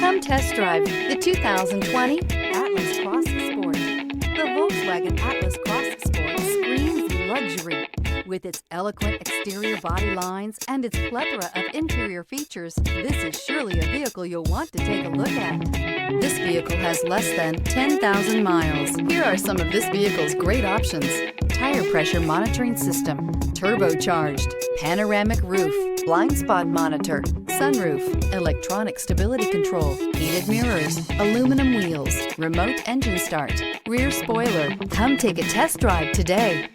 Come test drive the 2020 Atlas Cross Sport. The Volkswagen Atlas Cross Sport screams luxury. With its eloquent exterior body lines and its plethora of interior features, this is surely a vehicle you'll want to take a look at. This vehicle has less than 10,000 miles. Here are some of this vehicle's great options: tire pressure monitoring system, turbocharged, panoramic roof, blind spot monitor, sunroof, electronic stability control, heated mirrors, aluminum wheels, remote engine start, rear spoiler. Come take a test drive today.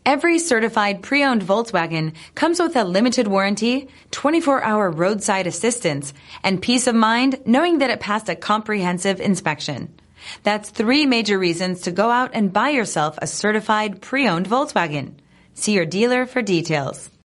Every certified pre-owned Volkswagen comes with a limited warranty, 24-hour roadside assistance, and peace of mind knowing that it passed a comprehensive inspection. That's 3 major reasons to go out and buy yourself a certified pre-owned Volkswagen. See your dealer for details.